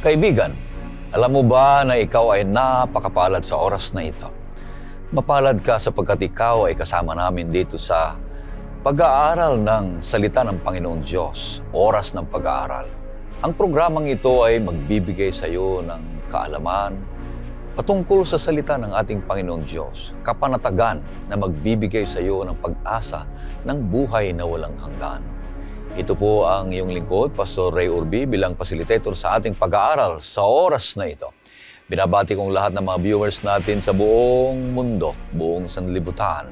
Kaibigan, alam mo ba na ikaw ay napakapalad sa oras na ito? Mapalad ka sapagkat ikaw ay kasama namin dito sa pag-aaral ng salita ng Panginoon Diyos, oras ng pag-aaral. Ang programang ito ay magbibigay sa iyo ng kaalaman patungkol sa salita ng ating Panginoon Diyos, kapanatagan na magbibigay sa iyo ng pag-asa ng buhay na walang hanggan. Ito po ang iyong lingkod, Pastor Ray Urbi, bilang facilitator sa ating pag-aaral sa oras na ito. Binabati kong lahat ng mga viewers natin sa buong mundo, buong sanlibutan.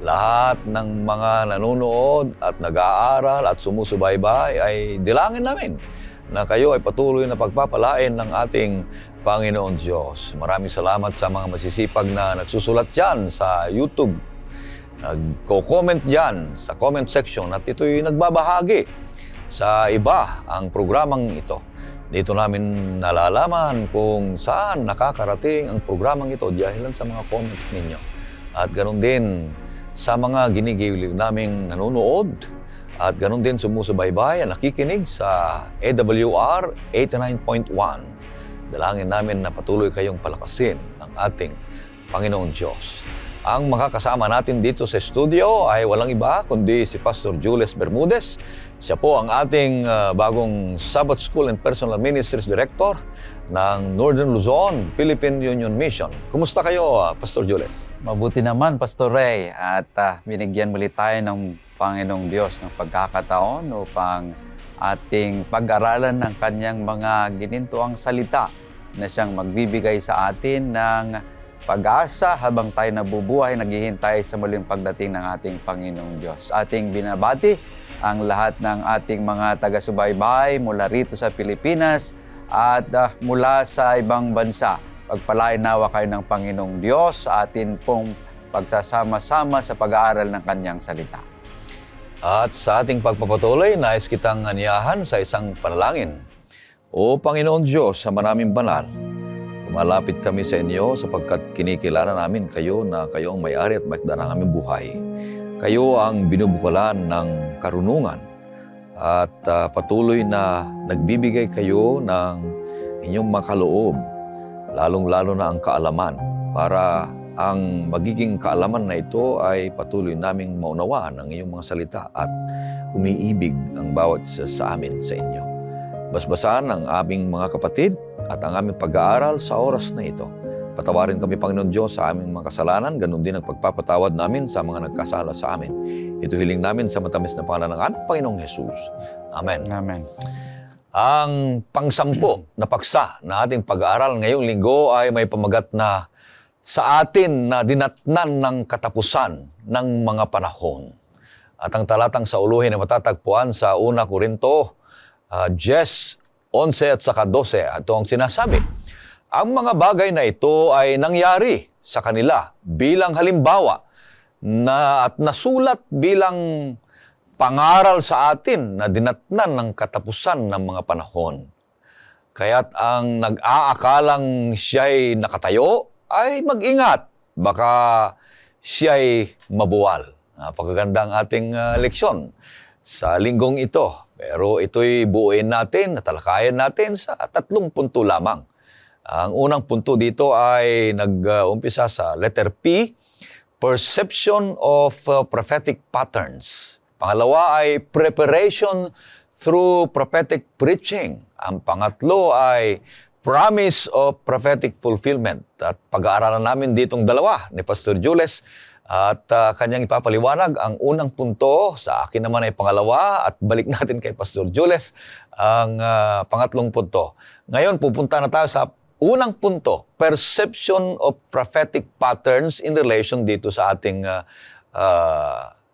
Lahat ng mga nanonood at nag-aaral at sumusubaybay ay dilangin namin na kayo ay patuloy na pagpapalain ng ating Panginoon Diyos. Maraming salamat sa mga masisipag na nagsusulat dyan sa YouTube. Nagko-comment dyan sa comment section at ito'y nagbabahagi sa iba ang programang ito. Dito namin nalalaman kung saan nakakarating ang programang ito dahil sa mga comment ninyo. At ganoon din sa mga ginigiliw naming nanonood at ganoon din sumusubaybay at nakikinig sa AWR 89.1. Dalangin namin na patuloy kayong palakasin ng ating Panginoon Diyos. Ang makakasama natin dito sa studio ay walang iba kundi si Pastor Jules Bermudez. Siya po ang ating bagong Sabbath School and Personal Ministries Director ng Northern Luzon, Philippine Union Mission. Kumusta kayo, Pastor Jules? Mabuti naman, Pastor Ray. At binigyan muli tayo ng Panginoong Diyos ng pagkakataon upang ating pag-aralan ng kanyang mga ginintuang salita na siyang magbibigay sa atin ng pag-asa habang tayo nabubuhay, naghihintay sa muling pagdating ng ating Panginoong Diyos. Ating binabati ang lahat ng ating mga taga-subaybay mula rito sa Pilipinas at mula sa ibang bansa. Pagpalain nawa kayo ng Panginoong Diyos sa atin pong pagsasama-sama sa pag-aaral ng kanyang salita. At sa ating pagpapatuloy, nais kitang aniyahan sa isang panalangin. O Panginoon Diyos sa maraming banal, malapit kami sa inyo sapagkat kinikilala namin kayo na kayo ang may-ari at may-akda ng aming buhay. Kayo ang binubukalan ng karunungan at patuloy na nagbibigay kayo ng inyong makaloob, lalong-lalo na ang kaalaman, para ang magiging kaalaman na ito ay patuloy naming maunawaan ang iyong mga salita at umiibig ang bawat isa sa amin sa inyo. Basbasan ang aming mga kapatid at ang aming pag-aaral sa oras na ito. Patawarin kami, Panginoon Diyos, sa aming mga kasalanan, ganun din ang pagpapatawad namin sa mga nagkasala sa amin. Ito hiling namin sa matamis na pangalan ng ating Panginoong Jesus. Amen. Amen. Ang pangsampo na paksa na ating pag-aaral ngayong linggo ay may pamagat na sa atin na dinatnan ng katapusan ng mga panahon. At ang talatang sa uluhin na matatagpuan sa 1 Korinto 10:11 at saka 12. Ito ang sinasabi. Ang mga bagay na ito ay nangyari sa kanila bilang halimbawa at nasulat bilang pangaral sa atin na dinatnan ng katapusan ng mga panahon. Kaya't ang nag-aakalang siya'y nakatayo ay mag-ingat. Baka siya'y mabuwal. Napakaganda ang ating leksyon sa linggong ito. Pero ito'y buuin natin, natalakayan natin sa 3 punto lamang. Ang unang punto dito ay nag-umpisa sa letter P, perception of prophetic patterns. Pangalawa ay preparation through prophetic preaching. Ang pangatlo ay promise of prophetic fulfillment. At pag-aaralan namin ditong dalawa ni Pastor Jules at kanyang ipapaliwanag ang unang punto, sa akin naman ay pangalawa, at balik natin kay Pastor Jules ang pangatlong punto. Ngayon, pupunta na tayo sa unang punto, perception of prophetic patterns in relation dito sa ating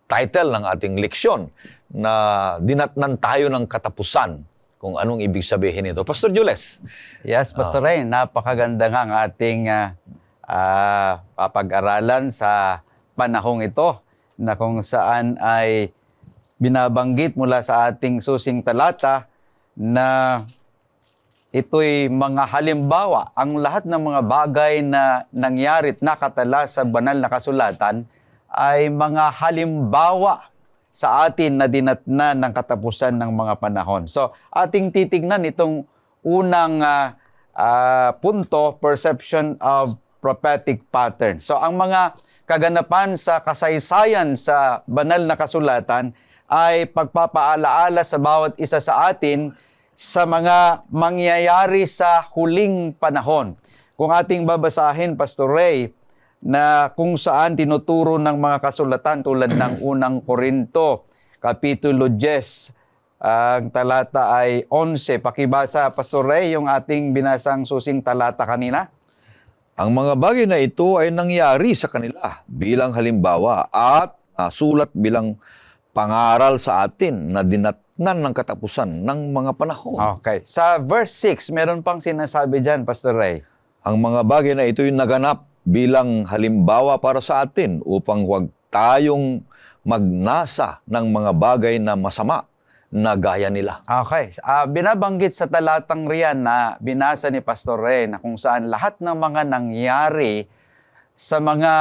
title ng ating leksyon na dinatnan tayo ng katapusan. Kung anong ibig sabihin ito. Pastor Jules. Yes, Pastor Ray, napakaganda nga ang ating papag-aralan sa panahong ito na kung saan ay binabanggit mula sa ating susing talata na ito'y mga halimbawa. Ang lahat ng mga bagay na nangyari at nakatala sa banal na kasulatan ay mga halimbawa sa atin na dinatnan ng katapusan ng mga panahon. So, ating titignan itong unang punto, perception of prophetic pattern. So ang mga kaganapan sa kasaysayan sa banal na kasulatan ay pagpapaalaala sa bawat isa sa atin sa mga mangyayari sa huling panahon. Kung ating babasahin, Pastor Ray, na kung saan tinuturo ng mga kasulatan tulad ng unang Korinto, Kapitulo 10, ang talata ay 11. Pakibasa, Pastor Ray, yung ating binasang susing talata kanina. Ang mga bagay na ito ay nangyari sa kanila bilang halimbawa at sulat bilang pangaral sa atin na dinatnan ng katapusan ng mga panahon. Okay. Sa verse 6, meron pang sinasabi dyan, Pastor Ray. Ang mga bagay na ito ay naganap bilang halimbawa para sa atin upang huwag tayong magnasa ng mga bagay na masama na gaya nila. Okay. Binabanggit sa talatang riyan na binasa ni Pastor Ray na kung saan lahat ng mga nangyari sa mga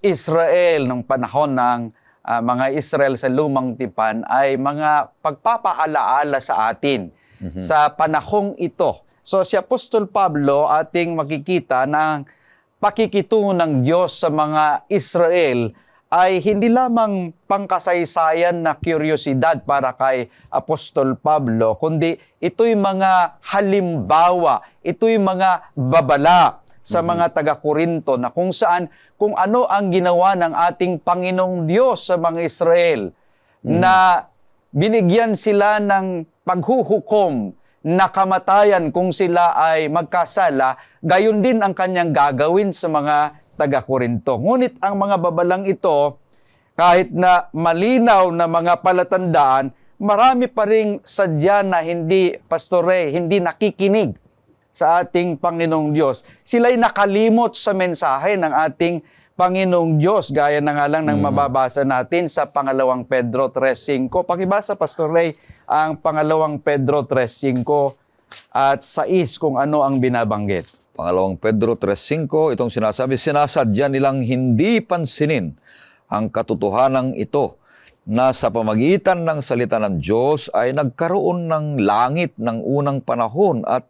Israel nung panahon ng mga Israel sa lumang tipan ay mga pagpapaalaala sa atin sa panahong ito. So si Apostol Pablo ating makikita ng pakikitungo ng Diyos sa mga Israel ay hindi lamang pangkasaysayan na kuryosidad para kay Apostol Pablo, kundi ito'y mga halimbawa, ito'y mga babala sa mga taga-Korinto na kung saan, kung ano ang ginawa ng ating Panginoong Diyos sa mga Israel na binigyan sila ng paghuhukom na kamatayan kung sila ay magkasala, gayon din ang kanyang gagawin sa mga taga-Korinto. Ngunit ang mga babalang ito, kahit na malinaw na mga palatandaan, marami pa ring sadya na hindi, Pastore, hindi nakikinig sa ating Panginoong Diyos. Sila'y nakalimot sa mensahe ng ating Panginoong Diyos, gaya na nga lang ng mababasa natin sa pangalawang Pedro 3.5. Pakibasa, Pastor Ray, ang pangalawang Pedro 3.5 at 6 kung ano ang binabanggit. Pangalawang Pedro 3.5, itong sinasabi, sinasadya nilang hindi pansinin ang katotohanan ito na sa pamagitan ng salita ng Diyos ay nagkaroon ng langit ng unang panahon at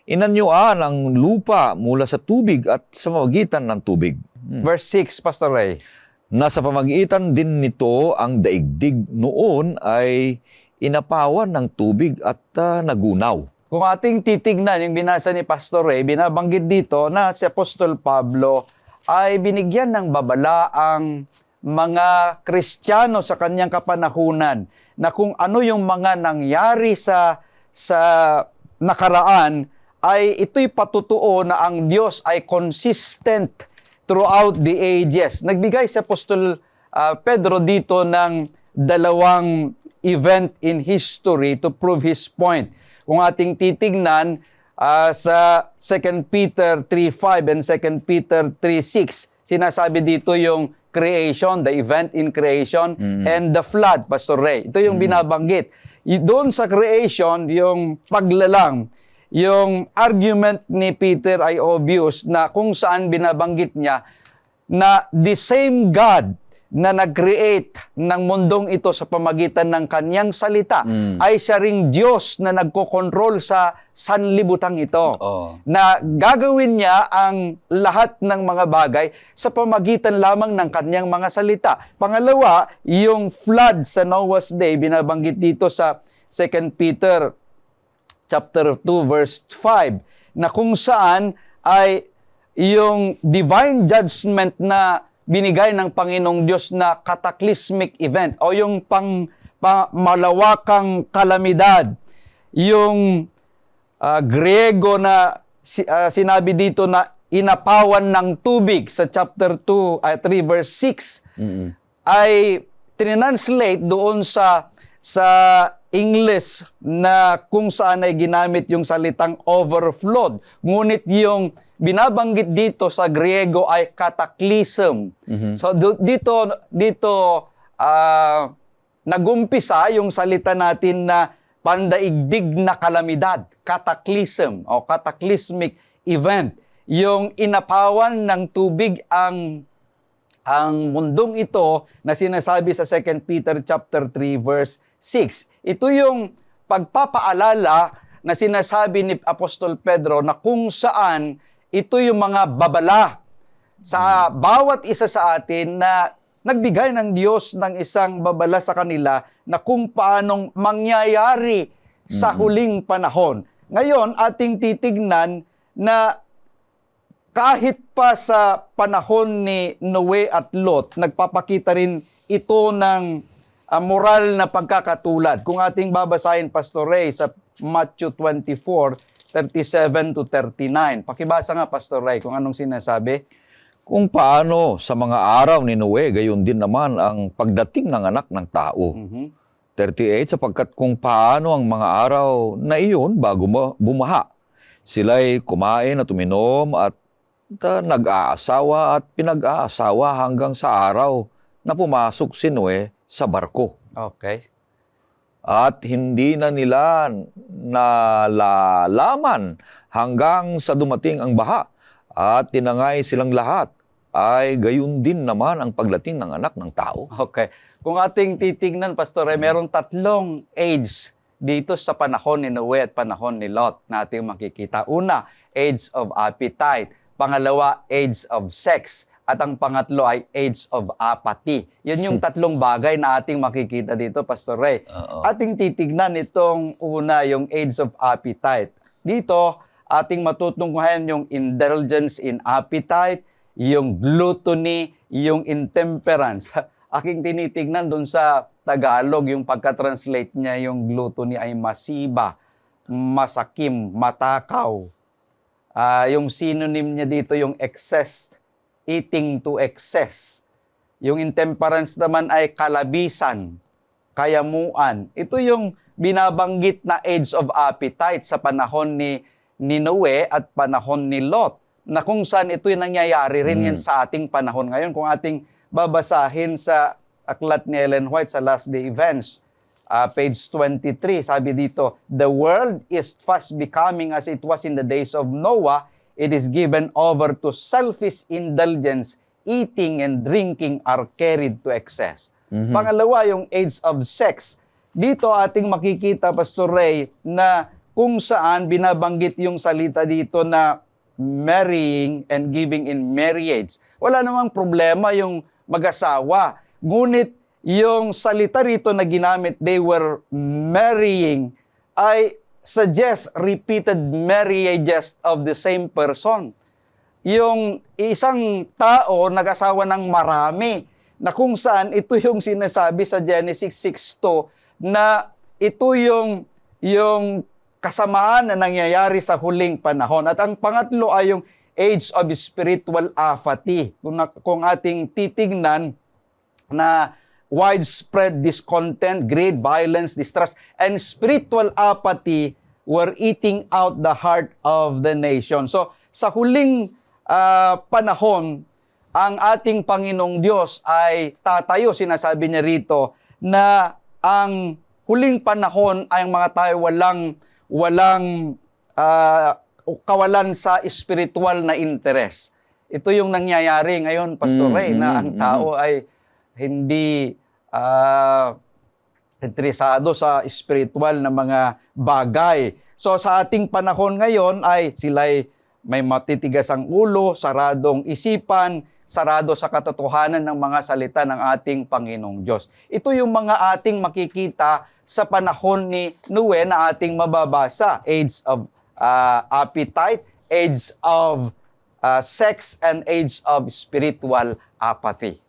inanyuan ang lupa mula sa tubig at sa pamagitan ng tubig. Verse 6, Pastor Ray. Na sa pamagitan din nito ang daigdig noon ay inapawan ng tubig at nagunaw. Kung ating titignan yung binasa ni Pastor Ray, binabanggit dito na si Apostol Pablo ay binigyan ng babala ang mga Kristiyano sa kanyang kapanahunan na kung ano yung mga nangyari sa nakaraan ay ito'y patutuo na ang Diyos ay consistent throughout the ages. Nagbigay si Apostol Pedro dito ng dalawang event in history to prove his point. Kung ating titignan sa 2 Peter 3.5 and 2 Peter 3.6, sinasabi dito yung creation, the event in creation, and the flood, Pastor Ray. Ito yung binabanggit. Doon sa creation, yung paglalang, yung argument ni Peter ay obvious na kung saan binabanggit niya na the same God na nag-create ng mundong ito sa pamagitan ng kanyang salita, ay siya ring Diyos na nagkokontrol sa sanlibutang ito. Na gagawin niya ang lahat ng mga bagay sa pamagitan lamang ng kanyang mga salita. Pangalawa, yung flood sa Noah's Day, binabanggit dito sa 2 Peter chapter 2, verse 5, na kung saan ay yung divine judgment na binigay ng Panginoong Diyos na cataclysmic event o yung malawakang kalamidad. Yung Griego na sinabi dito na inapawan ng tubig sa chapter 2, 3 verse 6 ay tinranslate doon sa English na kung saan ay ginamit yung salitang overflowed. Ngunit yung binabanggit dito sa Griego ay cataclysm. So dito nagumpisa yung salita natin na pandaigdig na kalamidad, cataclysm o cataclysmic event. Yung inapawan ng tubig ang mundong ito na sinasabi sa 2 Peter chapter 3 verse 6. Ito yung pagpapaalala na sinasabi ni Apostol Pedro na kung saan ito yung mga babala sa bawat isa sa atin na nagbigay ng Diyos ng isang babala sa kanila na kung paanong mangyayari sa huling panahon. Ngayon, ating titignan na kahit pa sa panahon ni Noe at Lot, nagpapakita rin ito ng moral na pagkakatulad. Kung ating babasahin, Pastor Ray, sa Matthew 24:37 to 39. Pakibasa nga, Pastor Ray, kung anong sinasabi. Kung paano sa mga araw ni Noe, gayon din naman ang pagdating ng anak ng tao. 38, sapagkat kung paano ang mga araw na iyon bago bumaha. Sila'y kumain at uminom at nag-aasawa at pinag-aasawa hanggang sa araw na pumasok si Noe sa barko. Okay. At hindi na nila nalalaman hanggang sa dumating ang baha at tinangay silang lahat, ay gayon din naman ang pagdating ng anak ng tao. Okay. Kung ating titignan, Pastor, ay merong tatlong age dito sa panahon ni Noe at panahon ni Lot na ating makikita. Una, age of appetite. Pangalawa, age of sex. At ang pangatlo ay age of apathy. Yan yung tatlong bagay na ating makikita dito, Pastor Ray. Ating titignan itong una, yung age of appetite. Dito, ating matutunghayan yung indulgence in appetite, yung gluttony, yung intemperance. Aking tinitignan doon sa Tagalog, yung pagka-translate niya, yung gluttony ay masiba, masakim, matakaw. Yung synonym niya dito, yung excess, eating to excess. Yung intemperance naman ay kalabisan, kayamuan. Ito yung binabanggit na age of appetite sa panahon ni Noe at panahon ni Lot, na kung saan ito yung nangyayari rin yan sa ating panahon ngayon. Kung ating babasahin sa aklat ni Ellen White sa Last Day Events, page 23, sabi dito, "The world is fast becoming as it was in the days of Noah. It is given over to selfish indulgence, eating and drinking are carried to excess." Pangalawa, yung age of sex. Dito ating makikita, Pastor Ray, na kung saan binabanggit yung salita dito na marrying and giving in marriage. Wala namang problema yung mag-asawa. Ngunit yung salita rito na ginamit, they were marrying, ay suggest repeated marriages of the same person. Yung isang tao nag-asawa ng marami, na kung saan ito yung sinasabi sa Genesis 6:2 na ito yung kasamaan na nangyayari sa huling panahon. At ang pangatlo ay yung age of spiritual apathy. Kung ating titignan na widespread discontent, greed, violence, distrust, and spiritual apathy were eating out the heart of the nation. So, sa huling panahon, ang ating Panginoong Diyos ay tatayo, sinasabi niya rito, na ang huling panahon ay ang mga tayo walang kawalan sa spiritual na interest. Ito yung nangyayari ngayon, Pastor Ray, na ang tao ay hindi interesado sa spiritual na mga bagay. So sa ating panahon ngayon ay sila'y may matitigas ang ulo, saradong isipan, sarado sa katotohanan ng mga salita ng ating Panginoong Diyos. Ito yung mga ating makikita sa panahon ni Noe na ating mababasa. Age of appetite, age of sex, and age of spiritual apathy.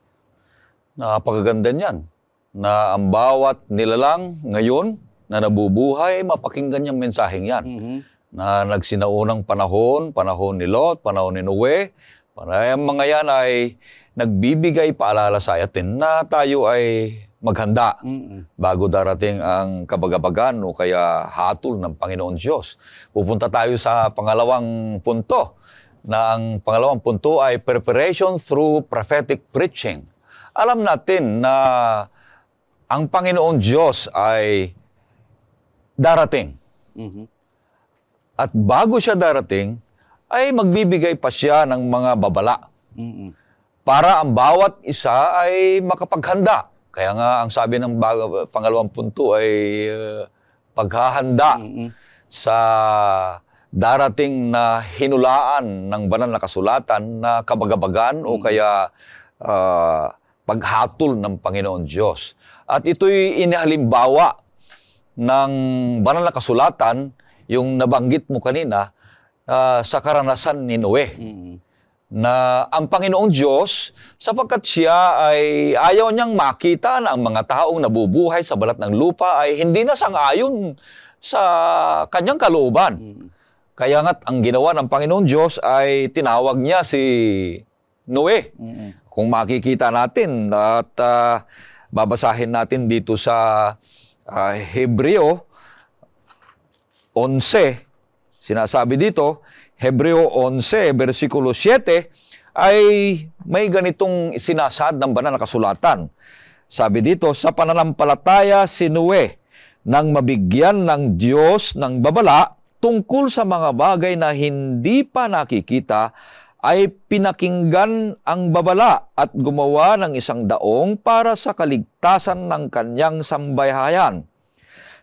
Napakaganda niyan, na ang bawat nilalang ngayon na nabubuhay, mapakinggan niyang mensaheng yan. Na nagsinaunang panahon ni Lot, panahon ni Noe, ang mga yan ay nagbibigay paalala sa atin na tayo ay maghanda bago darating ang kabagabagan o kaya hatol ng Panginoon Diyos. Pupunta tayo sa pangalawang punto, na ang pangalawang punto ay preparation through prophetic preaching. Alam natin na ang Panginoon Diyos ay darating. At bago siya darating, ay magbibigay pa siya ng mga babala. Para ang bawat isa ay makapaghanda. Kaya nga ang sabi ng pangalawang punto ay paghahanda. sa darating na hinulaan ng banal na kasulatan na kabagabagan o kaya paghatol ng Panginoon Diyos. At ito'y inihalimbawa ng banal na kasulatan, yung nabanggit mo kanina, sa karanasan ni Noe. Na ang Panginoong Diyos, sapagkat siya ay ayaw niyang makita na ang mga taong nabubuhay sa balat ng lupa ay hindi na sang-ayon sa kanyang kalooban. Kaya nga't ang ginawa ng Panginoong Diyos ay tinawag niya si Noe. Kung makikita natin at babasahin natin dito sa Hebreo 11, sinasabi dito, Hebreo 11, versikulo 7, ay may ganitong sinasad ng banal na kasulatan. Sabi dito, sa pananampalataya si Noe nang mabigyan ng Diyos ng babala tungkol sa mga bagay na hindi pa nakikita, ay pinakinggan ang babala at gumawa ng isang daong para sa kaligtasan ng kanyang sambahayan.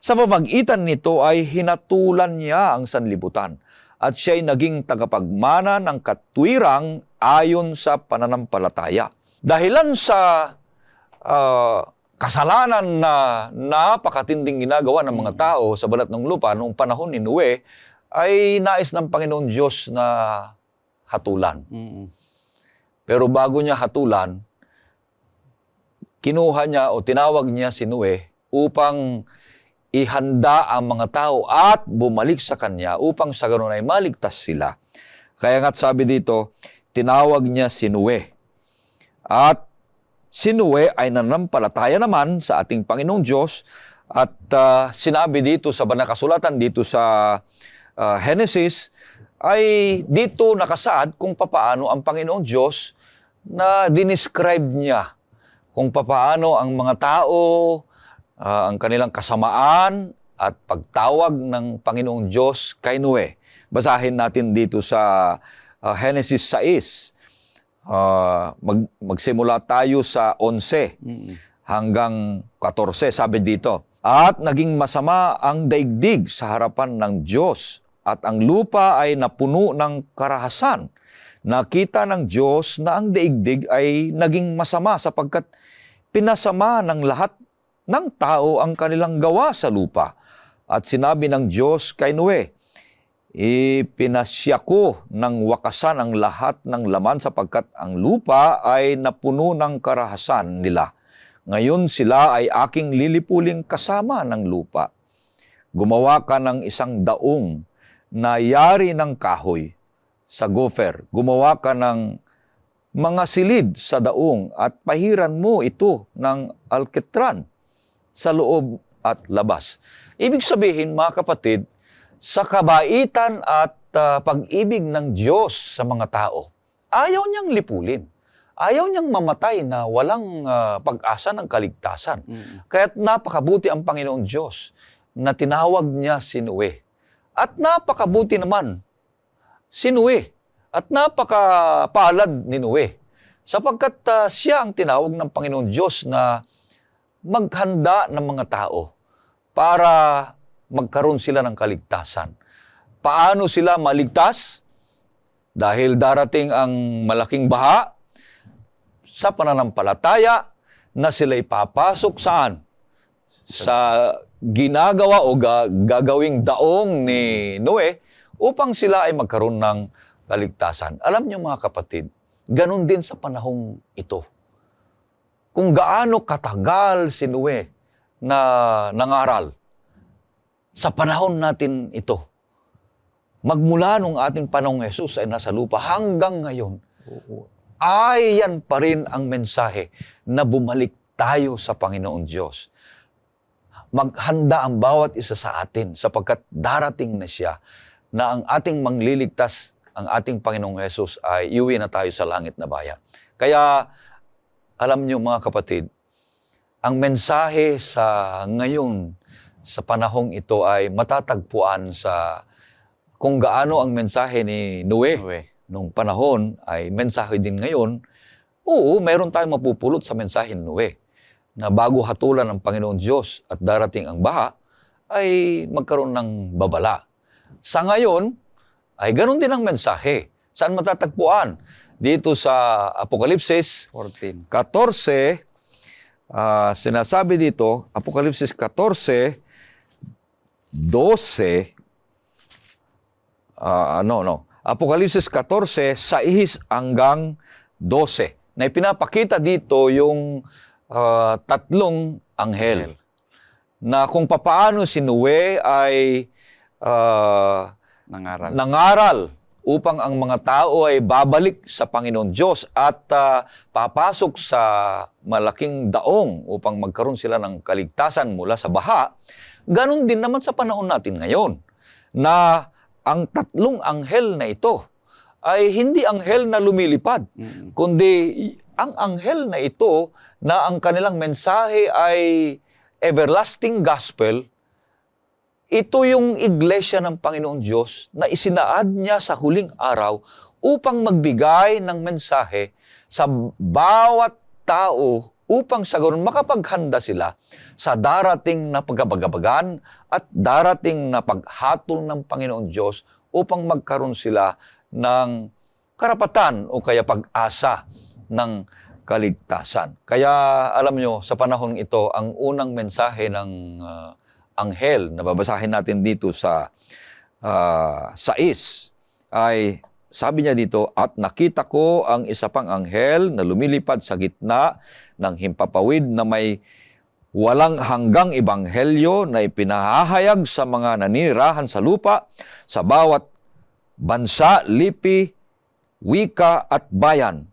Sa pamagitan nito ay hinatulan niya ang sanlibutan at siya'y naging tagapagmana ng katwirang ayon sa pananampalataya. Dahilan sa kasalanan na napakatinding ginagawa ng mga tao sa balat ng lupa noong panahon ni Noe, ay nais ng Panginoon Diyos na hatulan. Pero bago niya hatulan, kinuha niya o tinawag niya si Noe upang ihanda ang mga tao at bumalik sa kanya upang sa ganoon ay maligtas sila. Kaya nga't sabi dito, tinawag niya si Noe. At si Noe ay nananampalataya naman sa ating Panginoong Diyos at sinabi dito sa banal na kasulatan, dito sa Genesis, ay dito nakasaad kung papaano ang Panginoong Diyos na dinescribe niya kung papaano ang mga tao, ang kanilang kasamaan at pagtawag ng Panginoong Diyos kay Noe. Basahin natin dito sa Genesis 6. Magsimula tayo sa 11 hanggang 14. Sabi dito, at naging masama ang daigdig sa harapan ng Diyos at ang lupa ay napuno ng karahasan. Nakita ng Diyos na ang daigdig ay naging masama sapagkat pinasama ng lahat ng tao ang kanilang gawa sa lupa. At sinabi ng Diyos kay Noe, ipinasya ko ng wakasan ang lahat ng laman sapagkat ang lupa ay napuno ng karahasan nila. Ngayon sila ay aking lilipuling kasama ng lupa. Gumawa ka ng isang daong na yari ng kahoy sa gopher. Gumawa ka ng mga silid sa daong at pahiran mo ito ng alkitran sa loob at labas. Ibig sabihin, mga kapatid, sa kabaitan at pag-ibig ng Diyos sa mga tao, ayaw niyang lipulin. Ayaw niyang mamatay na walang pag-asa ng kaligtasan. Kaya't napakabuti ang Panginoong Diyos na tinawag niya si Noe. At napakabuti naman si Noe. At napakapalad ni Noe. Sapagkat siya ang tinawag ng Panginoong Diyos na maghanda ng mga tao para magkaroon sila ng kaligtasan. Paano sila maligtas? Dahil darating ang malaking baha, sa pananampalataya na sila ipapasok saan? Sa ginagawa o gagawing daong ni Noe upang sila ay magkaroon ng kaligtasan. Alam niyo mga kapatid, ganun din sa panahong ito. Kung gaano katagal si Noe na nangaral, sa panahon natin ito, magmula nung ating panahong Jesus ay nasa lupa hanggang ngayon, ay yan pa rin ang mensahe na bumalik tayo sa Panginoon Diyos. Maghanda ang bawat isa sa atin sapagkat darating na siya na ang ating mangliligtas, ang ating Panginoong Jesus ay iuwi na tayo sa langit na bayan. Kaya, alam niyo mga kapatid, ang mensahe sa ngayon, sa panahong ito ay matatagpuan sa kung gaano ang mensahe ni Noe nung panahon ay mensahe din ngayon. Oo, mayroon tayong mapupulot sa mensahe ni Noe na bago hatulan ng Panginoon Diyos at darating ang baha, ay magkaroon ng babala. Sa ngayon, ay ganun din ang mensahe. Saan matatagpuan? Dito sa Apokalipsis 14. 14, sinasabi dito, Apokalipsis 14, 12, Apokalipsis 14, 6 hanggang 12. Na ipinapakita dito yung tatlong anghel. Na kung papaano si Noe ay nangaral upang ang mga tao ay babalik sa Panginoon Diyos at papasok sa malaking daong upang magkaroon sila ng kaligtasan mula sa baha. Ganon din naman sa panahon natin ngayon na ang tatlong anghel na ito ay hindi anghel na lumilipad, kundi ang anghel na ito na ang kanilang mensahe ay everlasting gospel. Ito yung iglesia ng Panginoon Diyos na isinaad niya sa huling araw upang magbigay ng mensahe sa bawat tao upang sa ganoon makapaghanda sila sa darating na pagkabagabagan at darating na paghatol ng Panginoon Diyos upang magkaroon sila ng karapatan o kaya pag-asa ng kaligtasan. Kaya alam nyo, sa panahon ito, ang unang mensahe ng anghel na babasahin natin dito sa 6 ay sabi niya dito, at nakita ko ang isa pang anghel na lumilipad sa gitna ng himpapawid na may walang hanggang ebanghelyo na ipinahahayag sa mga nanirahan sa lupa, sa bawat bansa, lipi, wika at bayan.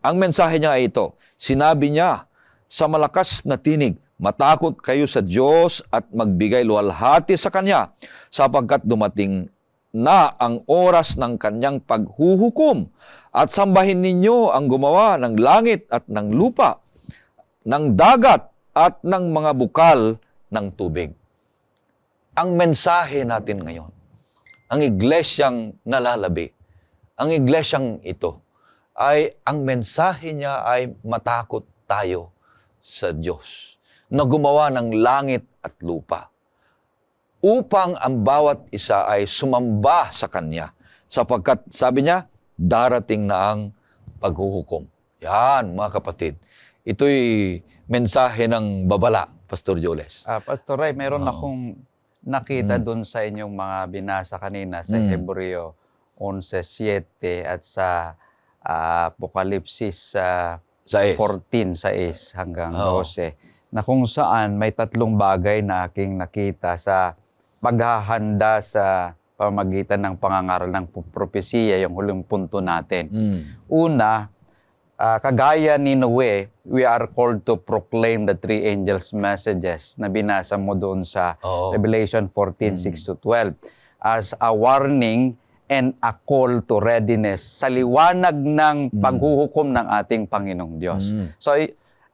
Ang mensahe niya ay ito, sinabi niya sa malakas na tinig, matakot kayo sa Diyos at magbigay luwalhati sa Kanya sapagkat dumating na ang oras ng Kanyang paghuhukom at sambahin ninyo ang gumawa ng langit at ng lupa, ng dagat at ng mga bukal ng tubig. Ang mensahe natin ngayon, ang iglesyang nalalabi, ang iglesyang ito, ay ang mensahe niya ay matakot tayo sa Diyos na gumawa ng langit at lupa upang ang bawat isa ay sumamba sa Kanya sapagkat sabi niya, darating na ang paghuhukom. Yan, mga kapatid. Ito'y mensahe ng babala, Pastor Joles. Pastor Ray, meron akong nakita dun sa inyong mga binasa kanina sa Hebreo 11:7 at sa Apokalipsis 14:6 hanggang 12. Na kung saan may tatlong bagay na aking nakita sa paghahanda sa pamagitan ng pangangaral ng propesiya, yung huling punto natin. Una, kagaya ni Noe, we are called to proclaim the three angels' messages na binasa mo doon sa Revelation 14:6-12 as a warning and a call to readiness sa liwanag ng paghuhukom ng ating Panginoong Diyos. So,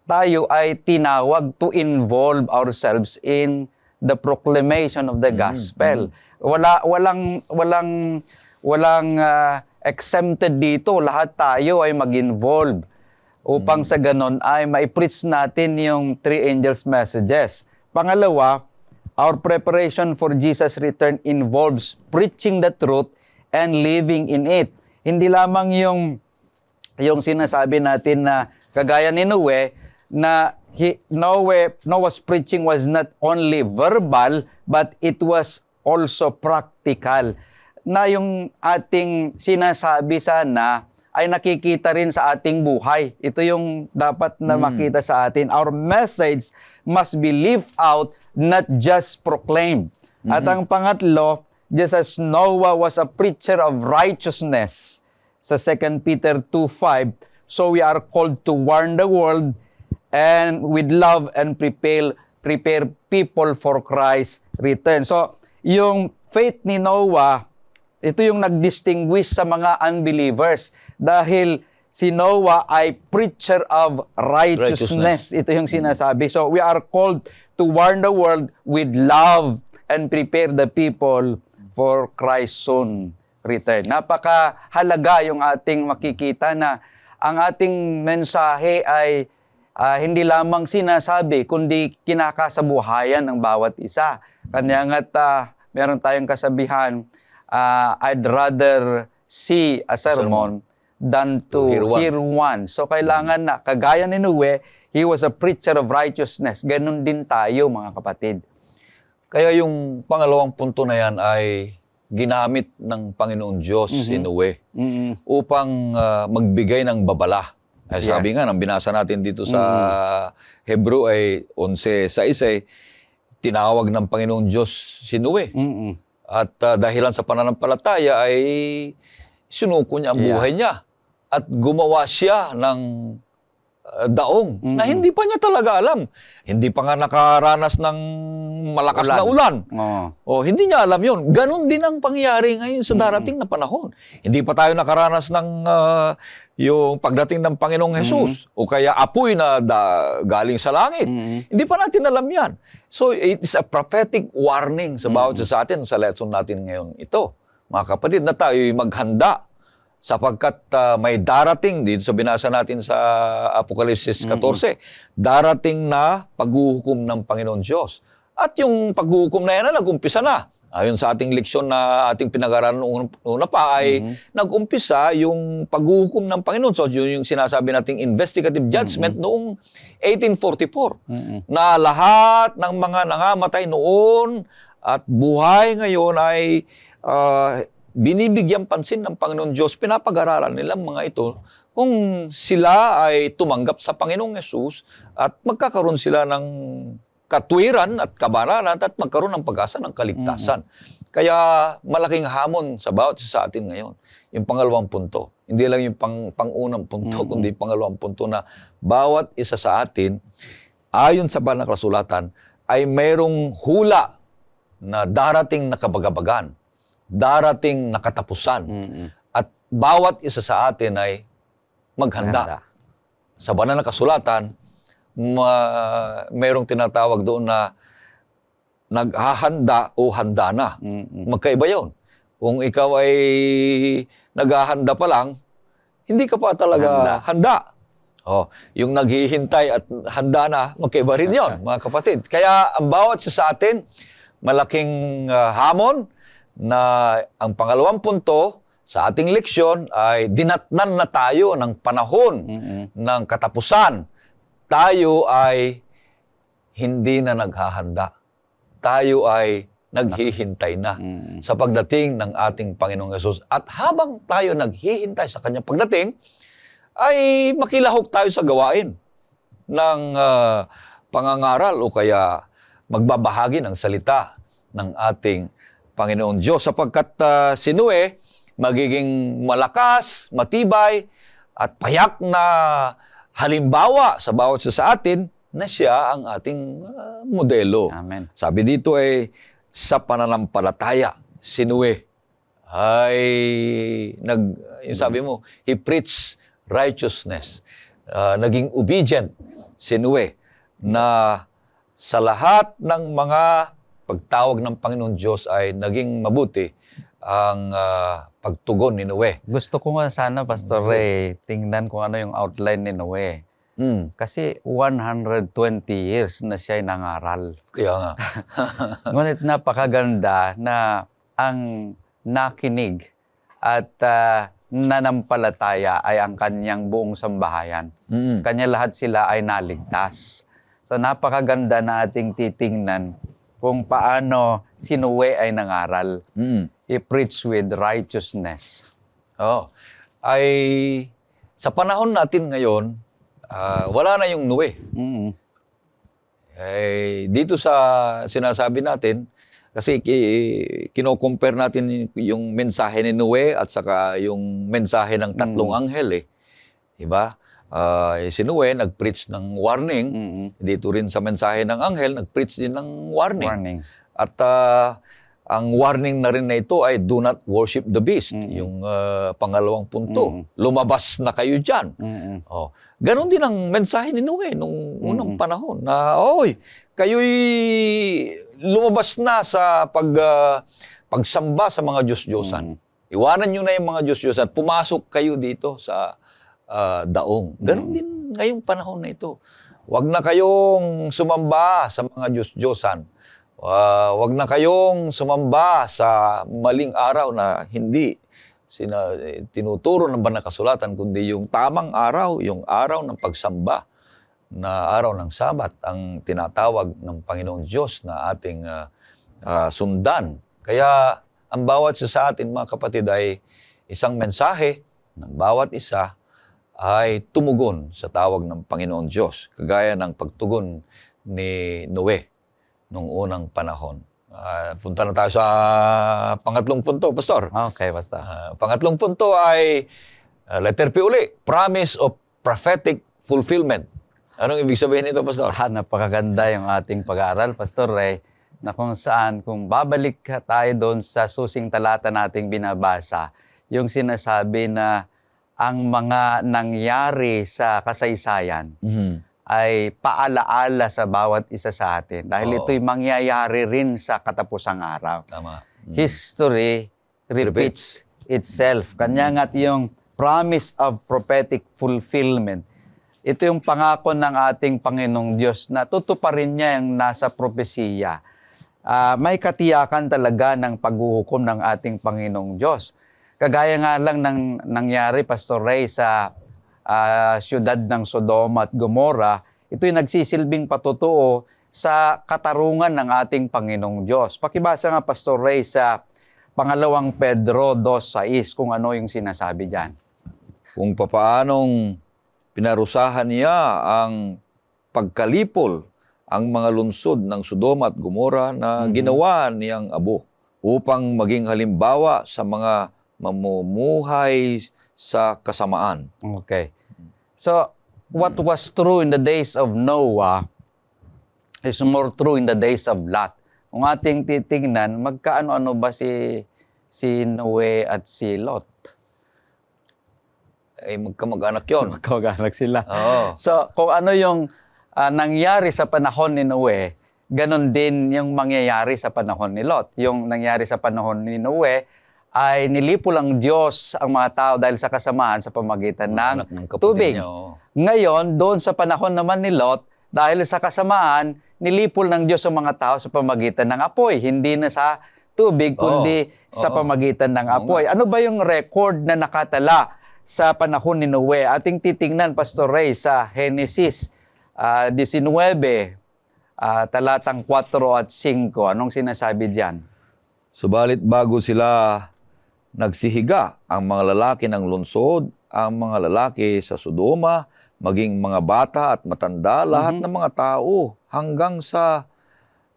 tayo ay tinawag to involve ourselves in the proclamation of the gospel. Walang exempted dito. Lahat tayo ay mag-involve upang sa ganon ay mai-preach natin yung three angels' messages. Pangalawa, our preparation for Jesus' return involves preaching the truth and living in it. Hindi lamang yung sinasabi natin na kagaya ni Noe, na Noah's preaching was not only verbal, but it was also practical. Na yung ating sinasabi sana ay nakikita rin sa ating buhay. Ito yung dapat na makita sa atin. Our message must be lived out, not just proclaimed. At ang pangatlo, just as Noah was a preacher of righteousness, sa 2 Peter 2:5, so we are called to warn the world and with love and prepare people for Christ's return. So, yung faith ni Noah, ito yung nag-distinguish sa mga unbelievers dahil si Noah ay preacher of righteousness. Ito yung sinasabi. So, we are called to warn the world with love and prepare the people for Christ's soon return. Napakahalaga yung ating makikita na ang ating mensahe ay hindi lamang sinasabi, kundi kinakasabuhayan ng bawat isa. Kanya nga't meron tayong kasabihan, I'd rather see a sermon than to hear one. So kailangan na, kagaya ni Noe, he was a preacher of righteousness. Ganun din tayo, mga kapatid. Kaya yung pangalawang punto na yan ay ginamit ng Panginoon Diyos in a way upang magbigay ng babala. Ay, sabi nga, nang binasa natin dito sa Hebrew ay 11:6 ay tinawag ng Panginoon Diyos si Noe. At dahilan sa pananampalataya ay sinuko niya ang buhay niya. At gumawa siya ng daong na hindi pa niya talaga alam. Hindi pa nga nakaranas ng malakas na ulan. O hindi niya alam yun. Ganon din ang pangyayari ngayon sa darating na panahon. Hindi pa tayo nakaranas ng yung pagdating ng Panginoong Hesus o kaya apoy na galing sa langit. Hindi pa natin alam yan. So it is a prophetic warning sa bawat sa atin sa lesson natin ngayon ito. Mga kapatid, na tayo'y maghanda sapagkat may darating dito sa binasa natin sa Apokalipsis 14, darating na paghuhukom ng Panginoon Diyos. At yung paghuhukom na yan nag-umpisa na. Ayon sa ating leksyon na ating pinag-aralan noong una pa ay nag-umpisa yung paghuhukom ng Panginoon. So yun yung sinasabi nating investigative judgment noong 1844 na lahat ng mga nangamatay noon at buhay ngayon ay binibigyan pansin ng Panginoon Diyos. Pinapag-aralan nilang mga ito kung sila ay tumanggap sa Panginoong Hesus at magkakaroon sila ng katwiran at kabanalan at magkaroon ng pag-asa ng kaligtasan. Kaya malaking hamon sa bawat isa sa atin ngayon. Yung pangalawang punto. Hindi lang yung pangunang punto, kundi pangalawang punto na bawat isa sa atin, ayon sa banal na kasulatan, ay mayroong hula na darating na kabagabagan, darating na katapusan. At bawat isa sa atin ay maghanda. Sa banal na kasulatan, mayroong tinatawag doon na naghahanda o handa na. Magkaiba yun. Kung ikaw ay naghahanda pa lang, hindi ka pa talaga handa. Yung naghihintay at handa na, magkaiba rin yun, mga kapatid. Kaya ang bawat isa sa atin, malaking hamon na ang pangalawang punto sa ating leksyon ay dinatnan na tayo ng panahon ng katapusan. Tayo ay hindi na naghahanda. Tayo ay naghihintay na sa pagdating ng ating Panginoong Hesus. At habang tayo naghihintay sa kanyang pagdating, ay makilahok tayo sa gawain ng pangangaral o kaya magbabahagi ng salita ng ating Panginoon Diyos. Sapagkat si Noe magiging malakas, matibay, at payak na halimbawa sa bawat isa sa atin na siya ang ating modelo. Amen. Sabi dito ay sa pananampalataya, si Noe ay yung sabi mo, he preached righteousness. Naging obedient si Noe na sa lahat ng mga pagtawag ng Panginoon Diyos ay naging mabuti ang pagtugon ni Noe. Gusto ko nga sana, Pastor Ray, tingnan kung ano yung outline ni Noe. Kasi 120 years na siya'y nangaral. Kaya nga. Ngunit napakaganda na ang nakinig at nanampalataya ay ang kanyang buong sambahayan. Kanya lahat sila ay naligtas. So napakaganda na ating titingnan kung paano si Noe ay nangaral. He preached with righteousness. Ay sa panahon natin ngayon, wala na yung Noe. Dito sa sinasabi natin, kasi kino-compare natin yung mensahe ni Noe at saka yung mensahe ng tatlong anghel. Diba? Si Noe nag-preach ng warning. Dito rin sa mensahe ng anghel, nag-preach din ng warning. At ang warning na rin na ito ay do not worship the beast. Yung pangalawang punto. Lumabas na kayo dyan. Ganon din ang mensahe ni Noe nung unang panahon. Na, kayo'y lumabas na sa pagsamba sa mga Diyos-Diyosan. Iwanan nyo na yung mga Diyos-Diyosan. Pumasok kayo dito sa daong. Ganon din ngayong panahon na ito. Huwag na kayong sumamba sa mga Diyos-Diyosan. Wag na kayong sumamba sa maling araw na hindi tinuturo ng banal na kasulatan, kundi yung tamang araw, yung araw ng pagsamba, na araw ng Sabat, ang tinatawag ng Panginoong Diyos na ating sundan. Kaya ang bawat isa sa atin, mga kapatid, ay isang mensahe ng bawat isa ay tumugon sa tawag ng Panginoong Diyos, kagaya ng pagtugon ni Noe nung unang panahon. Punta na tayo sa pangatlong punto, Pastor. Okay, Pastor. Pangatlong punto ay letter P uli, promise of prophetic fulfillment. Anong ibig sabihin nito, Pastor? Napakaganda yung ating pag-aaral, Pastor Ray, na kung saan, kung babalik tayo doon sa susing talata nating binabasa, yung sinasabi na ang mga nangyari sa kasaysayan ay paalaala sa bawat isa sa atin. Dahil ito'y mangyayari rin sa katapusang araw. Tama. History repeats itself. Kanya nga't yung promise of prophetic fulfillment. Ito yung pangako ng ating Panginoong Diyos na tutuparin niya yung nasa propesiya. May katiyakan talaga ng paghuhukom ng ating Panginoong Diyos. Kagaya nga lang ng nangyari, Pastor Ray, sa siyudad ng Sodoma at Gomora, ito'y nagsisilbing patutuo sa katarungan ng ating Panginoong Diyos. Pakibasa nga, Pastor Ray, sa pangalawang Pedro 2:6, kung ano yung sinasabi dyan. Kung papaanong pinarusahan niya ang pagkalipol ang mga lungsod ng Sodoma at Gomora na ginawa niyang abo upang maging halimbawa sa mga mamumuhay sa kasamaan. Okay. So, what was true in the days of Noah is more true in the days of Lot. Kung ating titingnan, magkaano-ano ba si Noe at si Lot? Ay magkamag-anak yun. Magkamag-anak sila. Oo. So, kung ano yung nangyari sa panahon ni Noe, ganon din yung mangyayari sa panahon ni Lot. Yung nangyari sa panahon ni Noe ay nilipol ang Diyos ang mga tao dahil sa kasamaan sa pamagitan ng tubig. Niya, oh. Ngayon, doon sa panahon naman ni Lot, dahil sa kasamaan, nilipol ng Diyos ang mga tao sa pamagitan ng apoy. Hindi na sa tubig, kundi sa pamagitan ng apoy. Ano ba yung record na nakatala sa panahon ni Noe? Ating titingnan, Pastor Ray, sa Genesis 19, talatang 4 at 5. Anong sinasabi diyan? Subalit bago sila nagsihiga, ang mga lalaki ng lungsod, ang mga lalaki sa Sodoma, maging mga bata at matanda, lahat ng mga tao, hanggang sa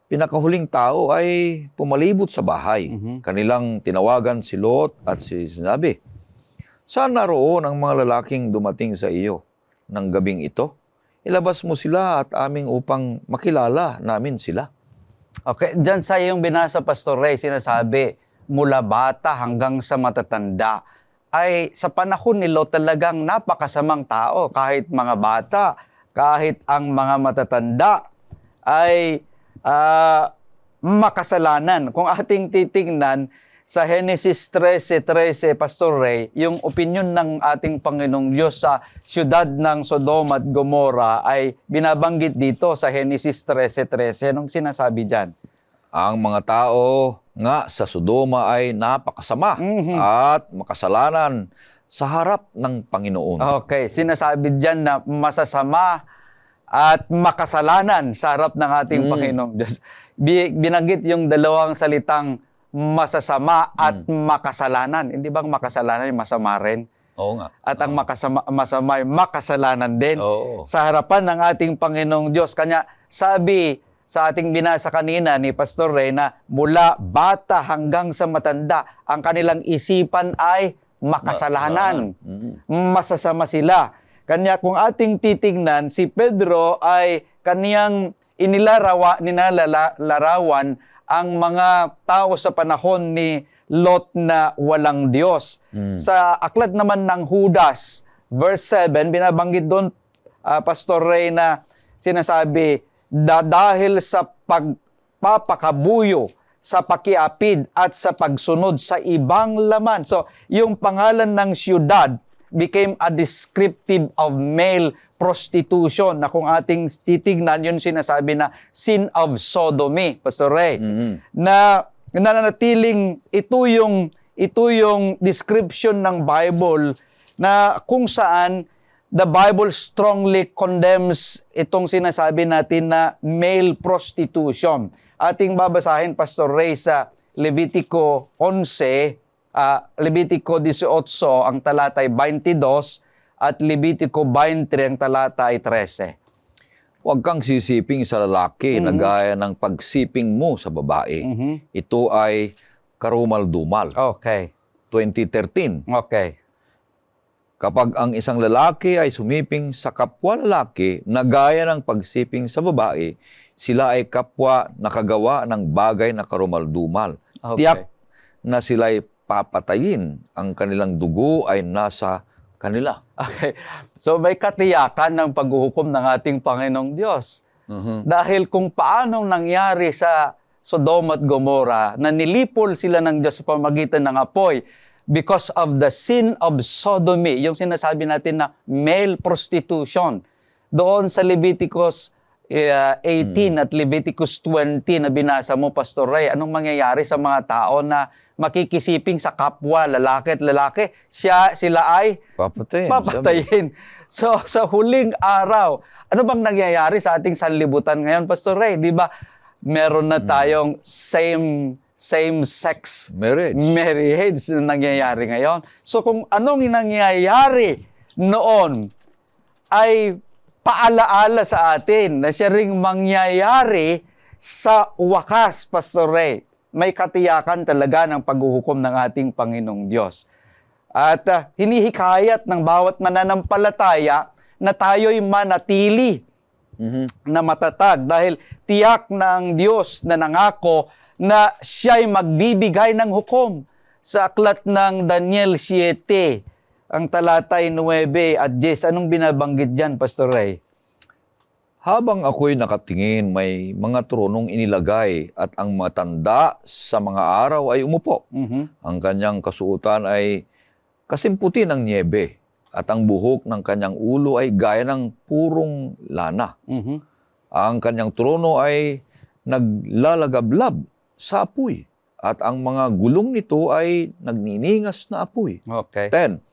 pinakahuling tao ay pumalibot sa bahay. Kanilang tinawagan si Lot at sinabi, "Saan naroon ang mga lalaking dumating sa iyo ng gabing ito? Ilabas mo sila at aming upang makilala namin sila." Okay, dyan sa iyong binasa, Pastor Ray, sinasabi, mula bata hanggang sa matatanda, ay sa panahon ni Lot talagang napakasamang tao. Kahit mga bata, kahit ang mga matatanda, ay makasalanan. Kung ating titingnan sa Genesis 13:13, Pastor Ray, yung opinion ng ating Panginoong Diyos sa siyudad ng Sodoma at Gomora ay binabanggit dito sa Genesis 13:13. Anong sinasabi dyan? Ang mga tao nga sa Sodoma ay napakasama at makasalanan sa harap ng Panginoon. Okay, sinasabi dyan na masasama at makasalanan sa harap ng ating Panginoong Diyos. Binanggit yung dalawang salitang masasama at makasalanan. Hindi bang makasalanan ay masama rin? Oo nga. At ang masama ay makasalanan din sa harapan ng ating Panginoong Diyos. Kanya sabi sa ating binasa kanina ni Pastor Ray na mula bata hanggang sa matanda, ang kanilang isipan ay makasalanan. Masasama sila. Kanya kung ating titingnan, si Pedro ay kaniyang nilalarawan ang mga tao sa panahon ni Lot na walang Diyos. Sa aklat naman ng Judas, verse 7, binabanggit doon, Pastor Ray, na sinasabi, dahil sa pagpapakabuyo, sa pakiapid at sa pagsunod sa ibang laman. So, yung pangalan ng siyudad became a descriptive of male prostitution na kung ating titignan, yun sinasabi na sin of sodomy, Pastor Ray. Na nananatiling ito yung description ng Bible na kung saan the Bible strongly condemns itong sinasabi natin na male prostitution. Ating babasahin, Pastor Ray, sa Levitico 11, Levitico 18, ang talata ay 22, at Levitico 23, ang talata ay 13. Huwag kang sisiping sa lalaki na gaya ng pagsiping mo sa babae. Ito ay karumal-dumal. Okay. 2013. Okay. Kapag ang isang lalaki ay sumiping sa kapwa lalaki na gaya ng pagsiping sa babae, sila ay kapwa nakagawa ng bagay na karumal-dumal. Okay. Tiyak na sila'y papatayin. Ang kanilang dugo ay nasa kanila. Okay. So may katiyakan ng paghuhukom ng ating Panginoong Diyos. Dahil kung paanong nangyari sa Sodom at Gomorrah, na nilipol sila ng Diyos sa pamagitan ng apoy because of the sin of sodomy, yung sinasabi natin na male prostitution. Doon sa Leviticus 18 at Leviticus 20 na binasa mo, Pastor Ray, anong mangyayari sa mga tao na makikisiping sa kapwa, lalaki at lalaki? Sila ay papatayin. So, sa huling araw, ano bang nangyayari sa ating sanlibutan ngayon, Pastor Ray? Di ba, meron na tayong same-sex marriage na nangyayari ngayon. So, kung anong nangyayari noon ay paalaala sa atin na siya ring mangyayari sa wakas, Pastor Ray. May katiyakan talaga ng paghuhukom ng ating Panginoong Diyos. At hinihikayat ng bawat mananampalataya na tayo'y manatili na matatag dahil tiyak ng Diyos na nangako na siya'y magbibigay ng hukom. Sa aklat ng Daniel 7, ang talatay 9 at 10, anong binabanggit dyan, Pastor Ray? Habang ako'y nakatingin, may mga tronong inilagay at ang matanda sa mga araw ay umupo. Ang kanyang kasuotan ay kasimputi ng niebe at ang buhok ng kanyang ulo ay gaya ng purong lana. Ang kanyang trono ay naglalagablab sa apoy at ang mga gulong nito ay nagniningas na apoy. Okay. 10.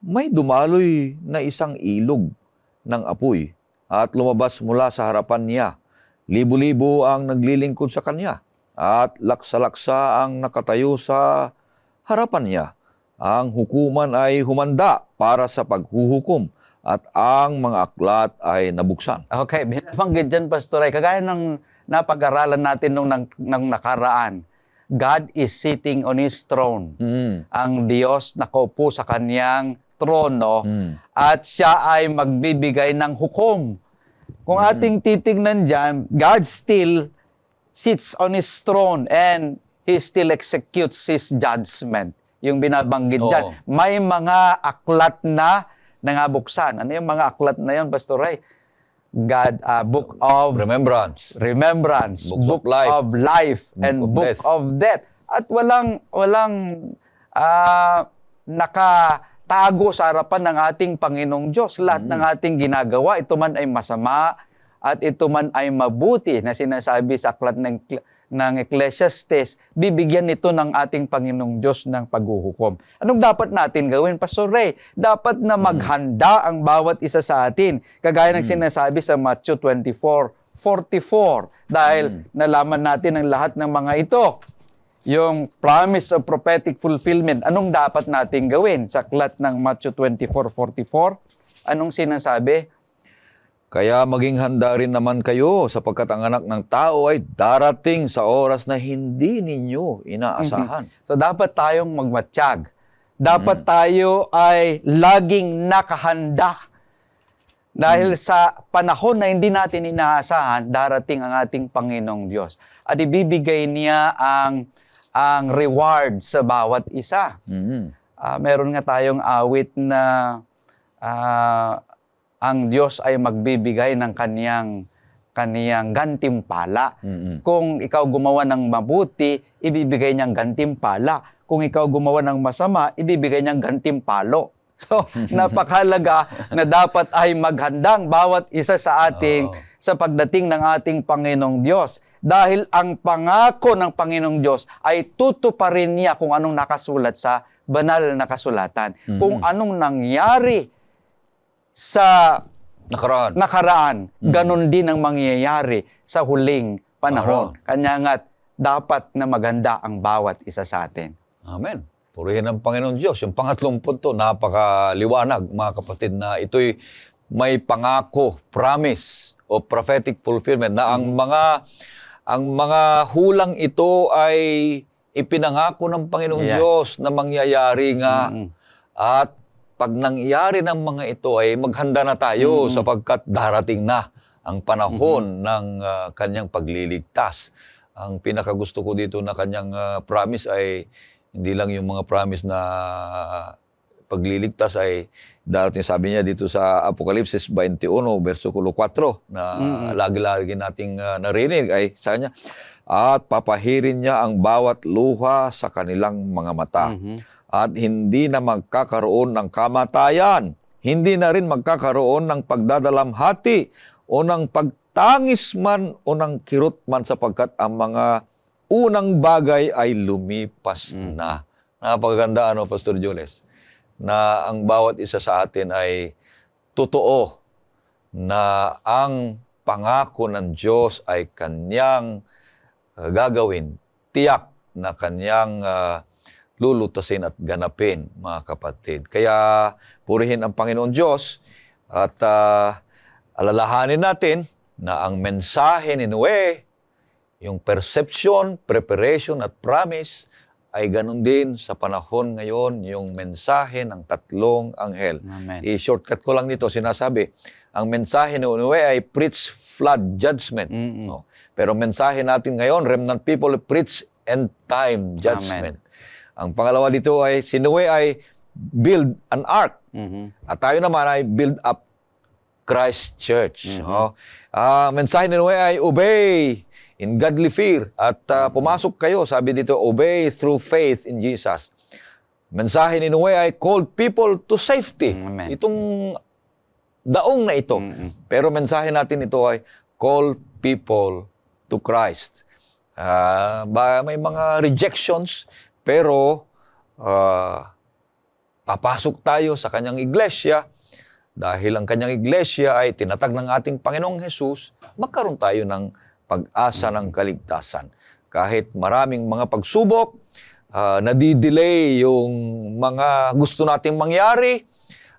May dumaloy na isang ilog ng apoy at lumabas mula sa harapan niya. Libo-libo ang naglilingkod sa kanya at laksa-laksa ang nakatayo sa harapan niya. Ang hukuman ay humanda para sa paghuhukom at ang mga aklat ay nabuksan. Okay, binabanggit dyan, Pastor Ray. Kagaya ng napag-aralan natin nung nakaraan, God is sitting on His throne. Ang Diyos nakaupo sa kanyang trono at siya ay magbibigay ng hukom. Kung ating titignan dyan, God still sits on His throne and He still executes His judgment. Yung binabanggit dyan. May mga aklat na nangabuksan. Ano yung mga aklat na yun, Pastor Ray? Book of Remembrance. Book of Life, and Book of Death. At walang nakatago sa harapan ng ating Panginoong Diyos. Lahat ng ating ginagawa, ito man ay masama at ito man ay mabuti na sinasabi sa aklat ng Ecclesiastes, bibigyan nito ng ating Panginoong Diyos ng paghuhukom. Anong dapat natin gawin, Pastor Ray? Dapat na maghanda ang bawat isa sa atin. Kagaya ng sinasabi sa Matthew 24:44. Dahil nalaman natin ang lahat ng mga ito. Yung promise of prophetic fulfillment. Anong dapat natin gawin? Sa aklat ng Matthew 24:44, anong sinasabi? Kaya maging handa rin naman kayo sapagkat ang anak ng tao ay darating sa oras na hindi ninyo inaasahan. So dapat tayong magmatsyag. Dapat tayo ay laging nakahanda. Dahil sa panahon na hindi natin inaasahan, darating ang ating Panginoong Diyos. At ibibigay niya ang reward sa bawat isa. Meron nga tayong awit na ang Diyos ay magbibigay ng kaniyang gantimpala. Kung ikaw gumawa ng mabuti, ibibigay niyang gantimpala. Kung ikaw gumawa ng masama, ibibigay niyang gantimpalo. So, napakahalaga na dapat ay maghandang bawat isa sa ating Oo. sa pagdating ng ating Panginoong Diyos. Dahil ang pangako ng Panginoong Diyos ay tutuparin niya kung anong nakasulat sa banal na kasulatan. Kung anong nangyari sa nakaraan, ganun din ang mangyayari sa huling panahon. Kanya nga't dapat na maganda ang bawat isa sa atin. Amen. Purihin ang Panginoon Diyos. Yung pangatlong punto, napakaliwanag, mga kapatid, na ito'y may pangako, promise, o prophetic fulfillment na ang mga hulang ito ay ipinangako ng Panginoong Diyos na mangyayari nga. At pag nangyari ng mga ito ay maghanda na tayo sapagkat darating na ang panahon ng kanyang pagliligtas. Ang pinakagusto ko dito na kanyang promise ay hindi lang yung mga promise na pagliligtas ay darating, sabi niya dito sa Apokalipsis 21, versikulo 4, na lagi-lagi nating narinig, ay sabi niya, at papahirin niya ang bawat luha sa kanilang mga mata. At hindi na magkakaroon ng kamatayan, hindi na rin magkakaroon ng pagdadalamhati o ng pagtangis man o ng kirot man sapagkat ang mga unang bagay ay lumipas na. Napakaganda, Pastor Jules, na ang bawat isa sa atin ay totoo na ang pangako ng Diyos ay kanyang gagawin, tiyak na kanyang lulutasin at ganapin, mga kapatid. Kaya purihin ang Panginoon Diyos at alalahanin natin na ang mensahe ni Noe, yung perception, preparation at promise ay ganun din sa panahon ngayon yung mensahe ng tatlong anghel. Amen. I-shortcut ko lang dito, sinasabi, ang mensahe ni Noe ay preach flood judgment. No? Pero mensahe natin ngayon, remnant people, preach end time judgment. Amen. Ang pangalawa dito ay, si Noe ay build an ark. At tayo naman ay build up Christ Church. Mensahe ni Noe ay obey in godly fear. At pumasok kayo, sabi dito, obey through faith in Jesus. Mensahe ni Noe ay called people to safety. Amen. Itong daong na ito. Pero mensahe natin ito ay call people to Christ. May mga rejections, pero papasok tayo sa kanyang iglesia. Dahil ang kanyang iglesia ay tinatag ng ating Panginoong Hesus, magkaroon tayo ng pag-asa ng kaligtasan. Kahit maraming mga pagsubok, nadidelay yung mga gusto nating mangyari,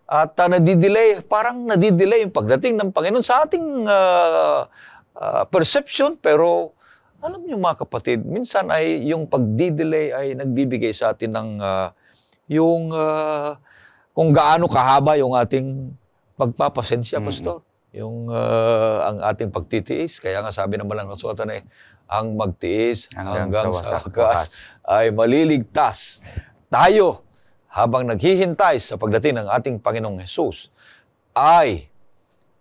at parang nadidelay yung pagdating ng Panginoon sa ating perception. Pero alam niyo, mga kapatid, minsan ay yung pagdidelay ay nagbibigay sa atin ng kung gaano kahaba yung ating pagpapasensya, Pastor. Yung ang ating pagtitiis. Kaya nga sabi naman ng kasulatan ang magtiis hanggang sa wakas ay maliligtas. Tayo, habang naghihintay sa pagdating ng ating Panginoong Hesus, ay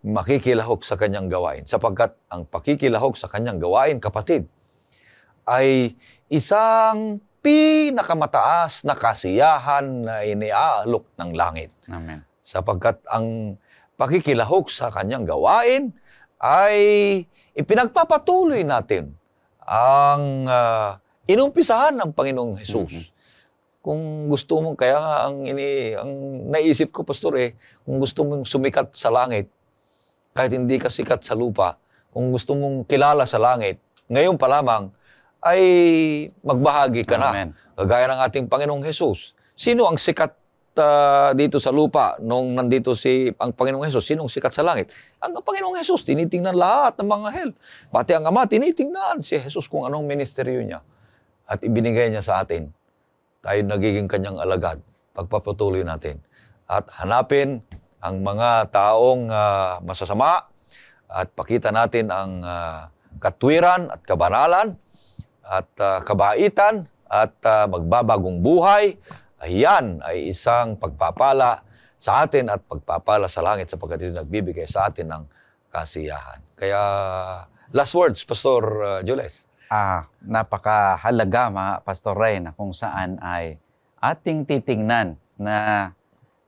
makikilahok sa kanyang gawain. Sapagkat ang pakikilahok sa kanyang gawain, kapatid, ay isang pinakamataas na kasiyahan na iniaalok ng langit. Amen. Sapagkat ang pakikilahok sa kanyang gawain ay ipinagpapatuloy natin ang inumpisahan ng Panginoong Hesus. Kung gusto mong, kaya nga ang naisip ko, Pastor, kung gusto mong sumikat sa langit, kahit hindi ka sikat sa lupa, kung gusto mong kilala sa langit, ngayon pa lamang, ay magbahagi ka na. Amen. Kagaya ng ating Panginoong Hesus. Sino ang sikat dito sa lupa nung nandito ang Panginoong Hesus? Sino ang sikat sa langit? Ang Panginoong Hesus, tinitingnan lahat ng mga anghel. Pati ang Ama, tinitingnan si Hesus kung anong ministeryo niya. At ibinigay niya sa atin. Tayo nagiging kanyang alagad. Pagpapatuloy natin. At hanapin ang mga taong masasama at pakita natin ang katwiran at kabanalan at kabaitan at magbabagong buhay. Ayan ay isang pagpapala sa atin at pagpapala sa langit sapagkat ito nagbibigay sa atin ng kasiyahan. Kaya last words, Pastor Jules. Napakahalaga, mga Pastor Ray, na kung saan ay ating titingnan na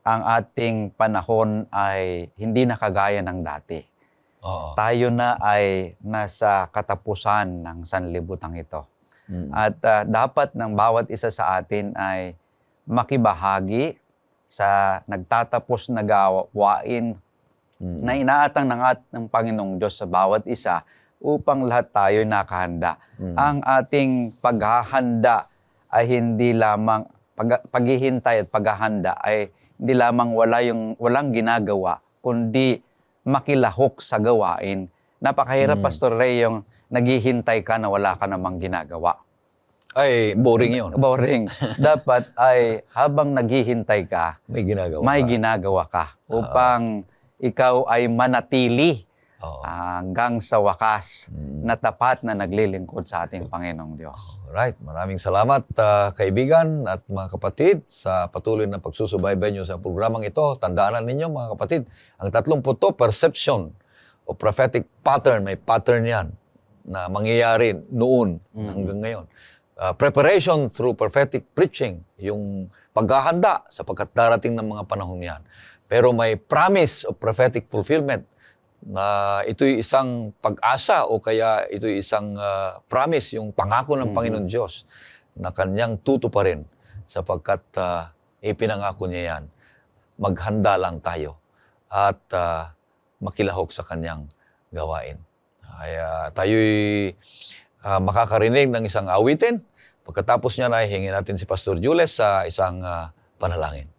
ang ating panahon ay hindi na kagaya ng dati. Oo. Tayo na ay nasa katapusan ng sanlibutan ito. Mm. At dapat ng bawat isa sa atin ay makibahagi sa nagtatapos na gawain Mm. na inaatang ng Panginoong Diyos sa bawat isa upang lahat tayo nakahanda. Mm. Ang ating paghahanda ay hindi lamang, paghihintay at paghahanda ay hindi lamang walang ginagawa, kundi makilahok sa gawain. Napakahirap, Pastor Ray, yung naghihintay ka na wala ka namang ginagawa. Ay, boring yun. Boring. Dapat ay habang naghihintay ka, May ginagawa may ka. ginagawa ka upang ikaw ay manatili Oo. hanggang sa wakas Mm. na tapat na naglilingkod sa ating Panginoong Diyos. Alright, maraming salamat kaibigan at mga kapatid sa patuloy na pagsusubaybay nyo sa programang ito. Tandaan ninyo mga kapatid, ang 30 perception o prophetic pattern, may pattern yan na mangyayari noon hanggang ngayon. Preparation through prophetic preaching, yung paghahanda sapagkat darating ng mga panahon yan. Pero may promise of prophetic fulfillment na ito'y isang pag-asa o kaya ito'y isang promise, yung pangako ng Panginoon Diyos na kanyang tutuparin sapagkat ipinangako niya yan. Maghanda lang tayo at makilahok sa kanyang gawain. Kaya tayo'y makakarinig ng isang awitin. Pagkatapos niya na hingin natin si Pastor Jules sa isang panalangin.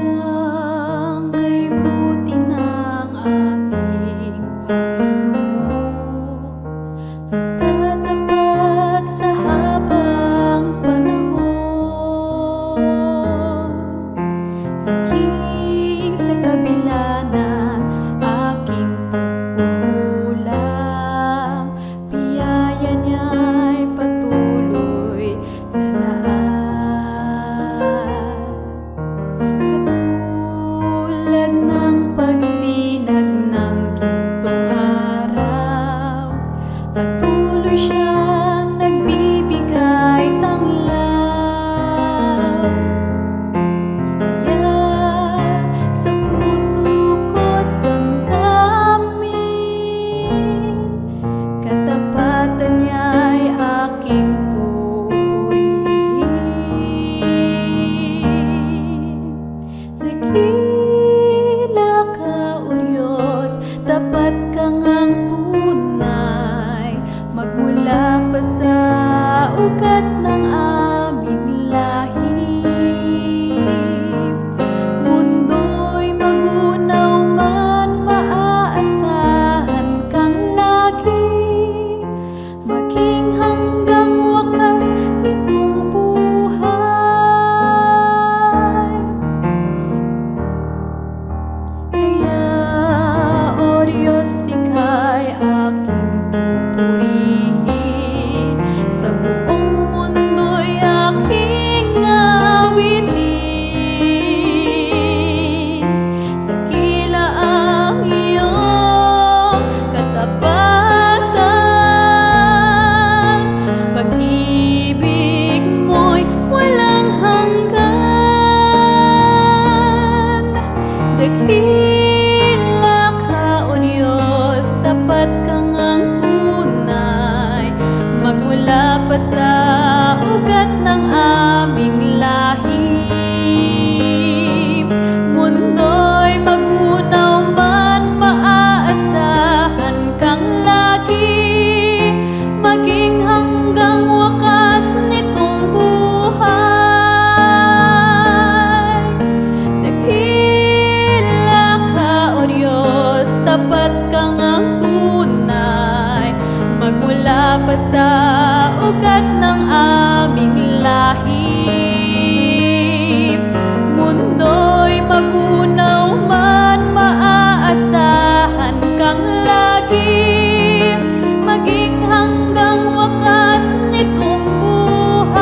Sadyang kay buti ng ating Panginoon, magtatapat sa habang panahon, maging sa kabila ng aking pagkukulang, biyaya niya'y patuloy na laan. Katulad ng pagsinag ng gintong araw, patuloy siyang nagbibigay tanglaw. Kaya sa puso ko't damdamin, katapatan niya'y aking pupurihin. Dakila ka, O Diyos, tapat ka ngang tunay, magmula pa sa ugat ng aming lahi. Mundo'y magunaw man, maaasahan kang lagi, maging hanggang wakas nitong buhay. Kaya, O Diyos, ika'y aking pupurihin, sa buong mundo'y aking awitin. Dakila ang iyong katapatan, pag-ibig mo'y walang hanggan. Dakila ka, O Diyos, tapat ka ngang tunay, magmula pa sa ugat ng aming lahi. Mundo'y magunaw man, maaasahan kang lagi, maging hanggang wakas nitong buhay. Dakila ka, O Diyos, tapat ka ngang tunay, magmula pa sa ugat ng aming lahi. Mundo'y magunaw man, maaasahan kang lagi, maging hanggang wakas nitong buhay.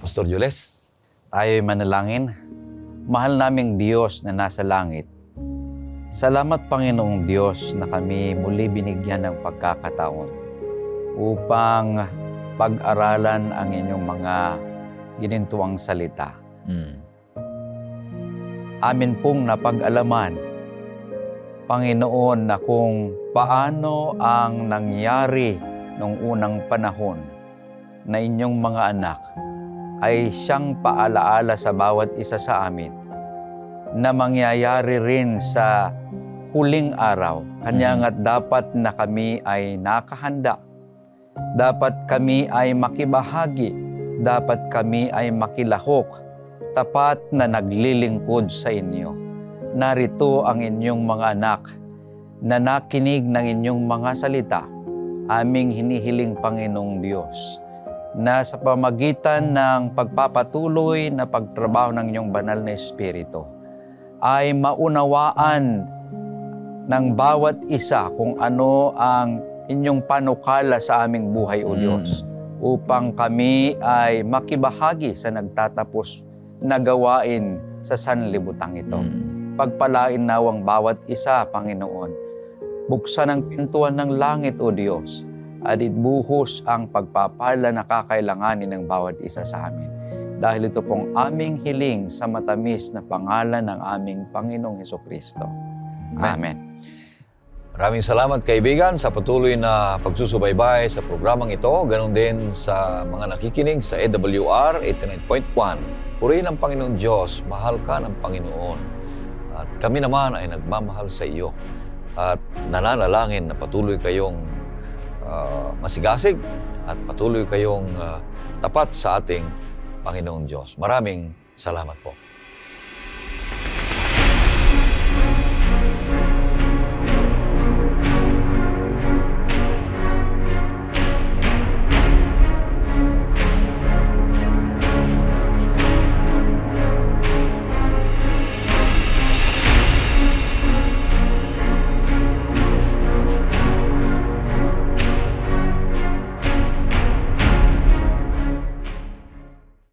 Pastor Jules. Tayo'y manalangin. Mahal naming Diyos na nasa langit. Salamat Panginoong Diyos na kami muli binigyan ng pagkakataon upang pag-aralan ang inyong mga ginintuang salita. Amin pong napag-alaman, Panginoon, na kung paano ang nangyari noong unang panahon na inyong mga anak ay siyang paalaala sa bawat isa sa amin na mangyayari rin sa huling araw. Kanya nga't dapat na kami ay nakahanda. Dapat kami ay makibahagi. Dapat kami ay makilahok. Tapat na naglilingkod sa inyo. Narito ang inyong mga anak na nakinig ng inyong mga salita. Aming hinihiling, Panginoong Diyos, na sa pamagitan ng pagpapatuloy na pagtrabaho ng inyong banal na Espiritu, ay maunawaan ng bawat isa kung ano ang inyong panukala sa aming buhay, O Diyos, upang kami ay makibahagi sa nagtatapos na gawain sa sanlibutan ito. Pagpalain nawang bawat isa, Panginoon. Buksan ang pintuan ng langit, O Diyos, at ibuhos ang pagpapala na kakailanganin ng bawat isa sa amin. Dahil ito pong aming hiling sa matamis na pangalan ng aming Panginoong Hesukristo. Amen. Maraming salamat kaibigan sa patuloy na pagsusubaybay sa programang ito. Ganon din sa mga nakikinig sa AWR 89.1. Purihin ang Panginoon Diyos, mahal ka ng Panginoon. At kami naman ay nagmamahal sa iyo. At nananalangin na patuloy kayong masigasig at patuloy kayong tapat sa ating Panginoong Diyos. Maraming salamat po.